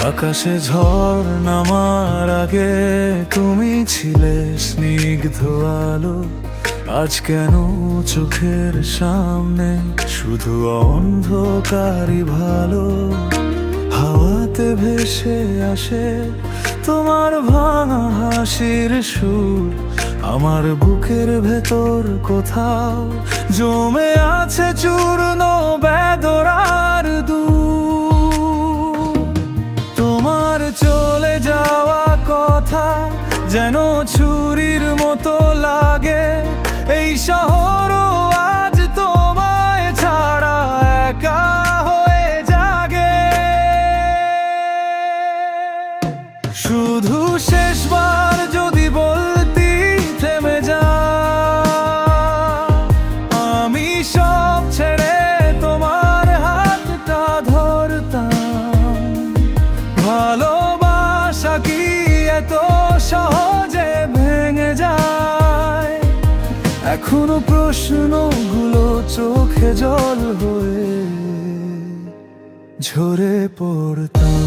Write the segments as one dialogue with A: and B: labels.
A: আকাশে ঝড় নামার আগে তুমি ছিলে স্নিগ্ধ আলো। আজ কেন চোখের সামনে শুধু অন্ধকারই ভালো? হাওয়াতে ভেসে আসে তোমার ভাঙা হাসির সুর, আমার বুকের ভেতর কোথাও জমে আছে চূর্ণ বেদনার দূর। তোমার চলে যাওয়া কথা যেন ছুরির মতো লাগে, এই শহরও আজ তোমায় ছাড়া একা হয়ে জাগে। শুধু শেষবার যদি বলতি থেমে যা, আমি সব ছেড়ে তোমার হাতটা ধরতাম। ভালোবাসা কি এত সহজে ভেঙে যায়? এখনো প্রশ্নগুলো চোখে জল হয়ে ঝরে পড়তাম।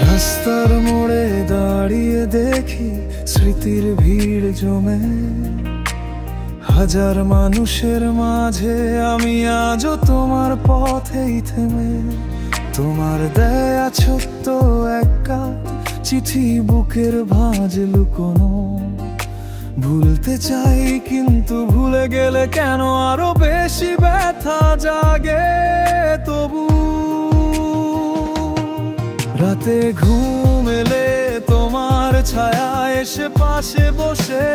A: রাস্তার মোড়ে দাঁড়িয়ে দেখি স্মৃতির ভিড় জমে, হাজার মানুষের মাঝে আমি আজও তোমার পথেই থেমে। তোমার দেয়া ছোট্ট একটা চিঠি বুকের ভাঁজ লুকোনো, ভুলতে চাই কিন্তু ভুলে গেলে কেন আরো বেশি ব্যথা জাগে। তবু রাতে ঘুম এলে তোমার ছায়া এসে পাশে বসে,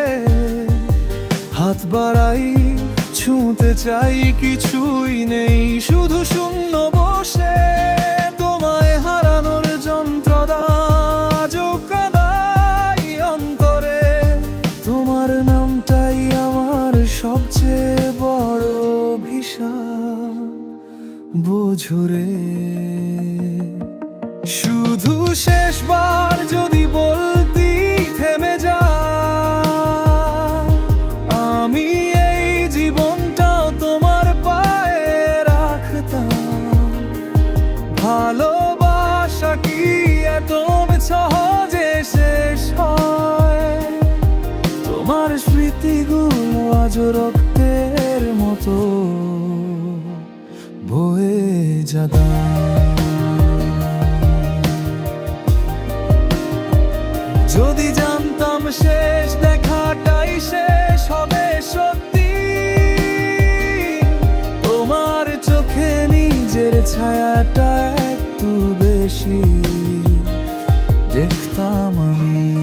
A: হাত বাড়াই ছুঁতে চাই কিছুই নেই, শুধু শূন্য বসে। তোমায় হারানোর যন্ত্রণা আজও কাঁদাই অন্তরে, তোমার নামটাই আমার সবচেয়ে বড় অভিশাপ, বোঝো রে। শুধু শেষবার যদি বলতি থেমে যা, আমি এই জীবনটাও তোমার পায়ে রাখতাম। ভালোবাসা কি এত সহজে শেষ হয়? তোমার স্মৃতিগুলো আজ রক্তের মতো বয়ে যাদা। যদি জানতাম শেষ দেখাটাই শেষ হবে সত্যি, তোমার চোখে নিজের ছায়াটা একটু বেশি দেখতাম আমি।